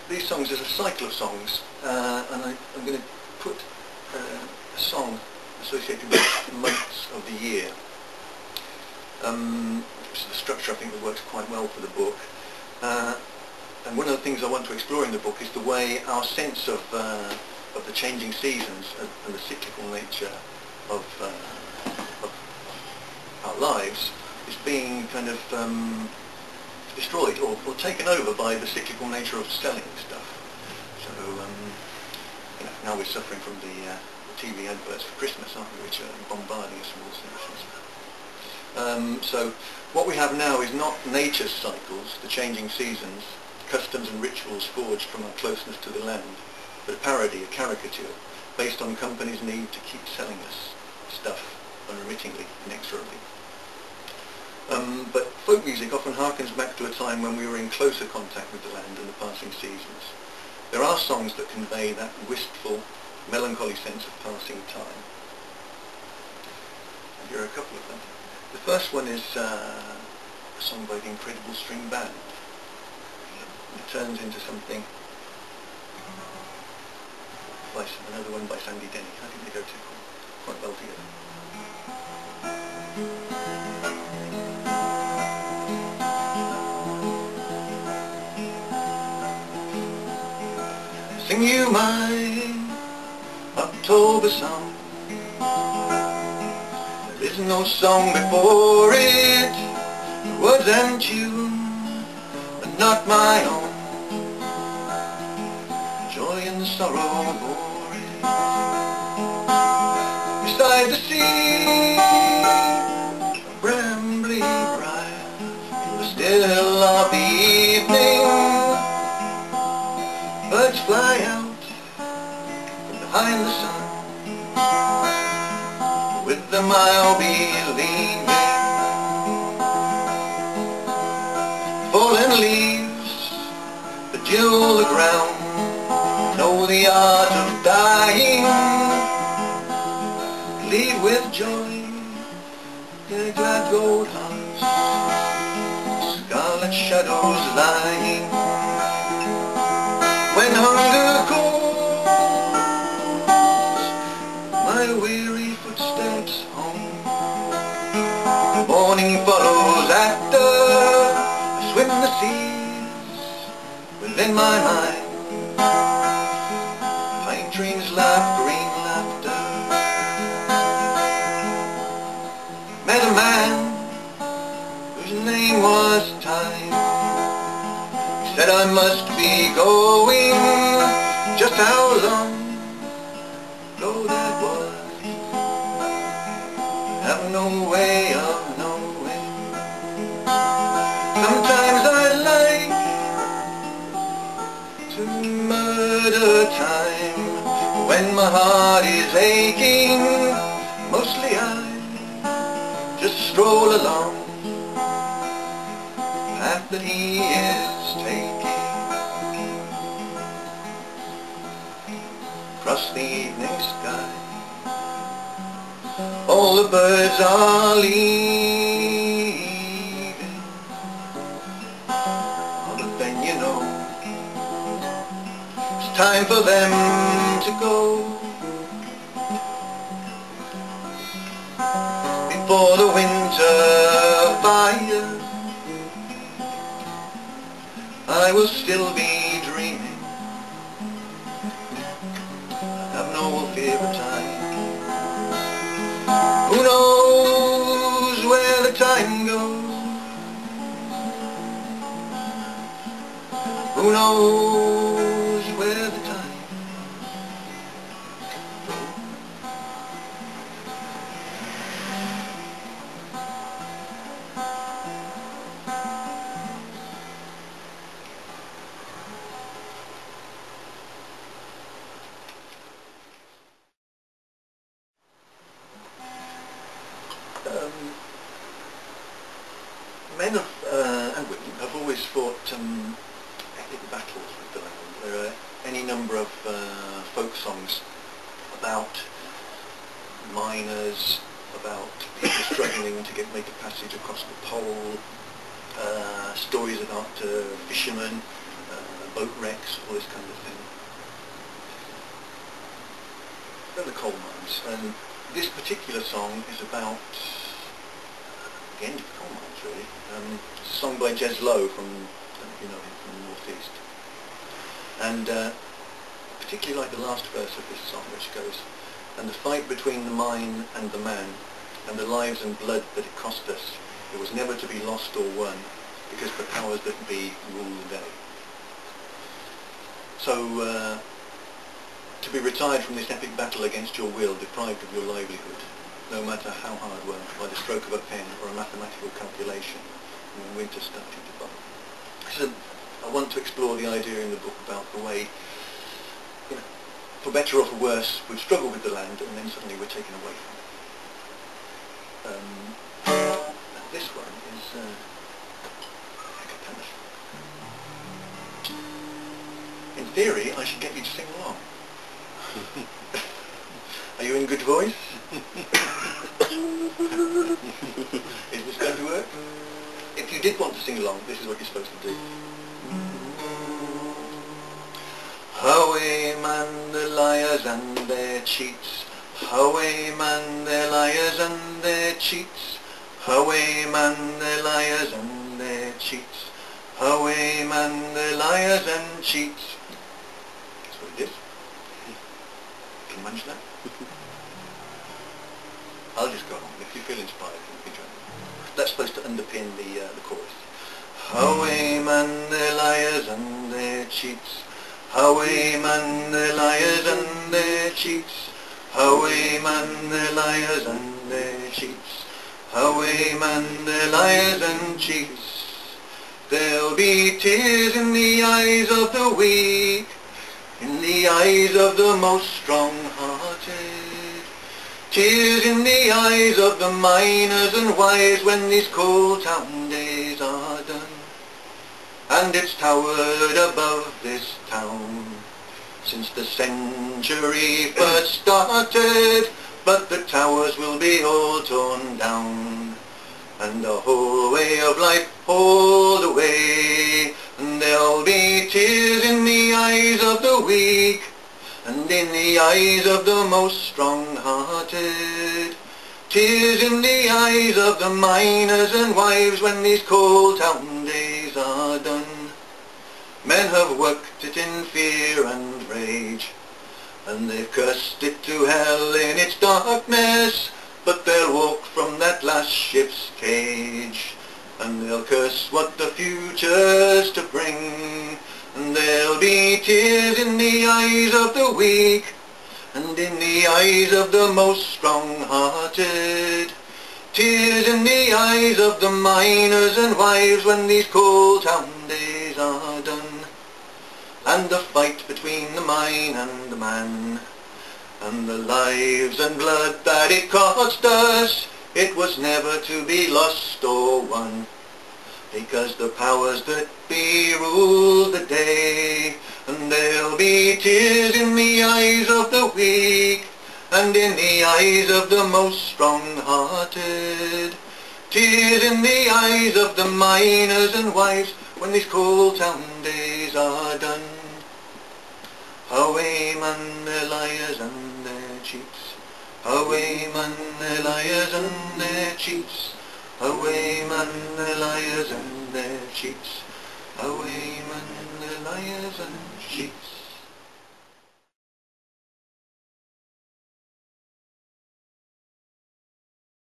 these songs is a cycle of songs, and I'm going to put a song associated with the months of the year. Which is the structure I think that works quite well for the book. And one of the things I want to explore in the book is the way our sense of the changing seasons and the cyclical nature of our lives is being kind of destroyed or taken over by the cyclical nature of selling stuff. So now we're suffering from the TV adverts for Christmas, aren't we, which are bombarding us with all sorts. So what we have now is not nature's cycles, the changing seasons, customs and rituals forged from our closeness to the land, but a parody, a caricature, based on companies' need to keep selling us stuff unremittingly, inexorably. But folk music often harkens back to a time when we were in closer contact with the land and the passing seasons. There are songs that convey that wistful, melancholy sense of passing time. And here are a couple of them. The first one is a song by the Incredible String Band. It turns into something, another one by Sandy Denny. I think they go quite well together. Sing you my October song. There is no song before it, the words and tune are not my own. Joy and sorrow bore it. Beside the sea, a brambly briar, in the still of the evening, birds fly out from behind the sun. With them I'll be leaving. Fallen leaves bejewel the ground, know the art of dying. Leave with joy their glad gold hearts, scarlet shadows lying. When hunger calls my weary footsteps home, morning follows after I swim the seas within my mind. Pine trees laugh green laughter. Met a man whose name was Time. He said I must be going. Just how long ago that was, I have no way of knowing. Sometimes I like to murder time when my heart is aching. Mostly I just stroll along the path that he is taking. Across the evening sky, all the birds are leaving. Oh, but then you know it's time for them to go. Before the winter fire, I will still be dreaming. I have no fear of time. Who knows where the time goes? Who knows where the time goes? Men and women have always fought epic battles with the land. There are any number of folk songs about miners, about people struggling to make a passage across the pole, stories about fishermen boat wrecks, all this kind of thing. Then the coal mines, and this particular song is about the end of the coal mines, really. It's a song by Jez Lowe from, you know, from the North East. And particularly like the last verse of this song, which goes, "And the fight between the mine and the man, and the lives and blood that it cost us, it was never to be lost or won, because the powers that be rule the day." So, to be retired from this epic battle against your will, deprived of your livelihood, no matter how hard work, by the stroke of a pen or a mathematical calculation, when winter started to bite. So, I want to explore the idea in the book about the way, you know, for better or for worse, we've struggled with the land and then suddenly we're taken away from it. And this one is a cappella. In theory, I should get you to sing along. Are you in good voice? Is this going to work? If you did want to sing along, this is what you're supposed to do. Away man the liars and their cheats, away man their liars and their cheats, away man their liars and their cheats, away man their liars and cheats. That's what it is. Can you manage that? I'll just go on. If you feel inspired, you can join me. That's supposed to underpin the chorus. Away man their liars and their cheats, away man their liars and their cheats, away man their liars and their cheats, away man their liars and cheats. There'll be tears in the eyes of the weak, in the eyes of the most strong-hearted, tears in the eyes of the miners and wives when these coal town days are done. And it's towered above this town since the century first started, but the towers will be all torn down, and the whole way of life hauled away. And there'll be tears in the eyes of the weak, and in the eyes of the most strong-hearted, tears in the eyes of the miners and wives when these coal town days are done. Men have worked it in fear and rage, and they've cursed it to hell in its darkness, but they'll walk from that last ship's cage, and they'll curse what the future's to bring. And there'll be tears in the eyes of the weak, and in the eyes of the most strong-hearted, tears in the eyes of the miners and wives when these coal town days are done. And the fight between the mine and the man, and the lives and blood that it cost us, it was never to be lost or won, because the powers that be ruled the day. And there'll be tears in the eyes of the weak, and in the eyes of the most strong-hearted, tears in the eyes of the miners and wives when these coal town days are done. Away man their liars and their cheats, away man their liars and their cheats, away man their liars and their cheats, away man their liars and cheats.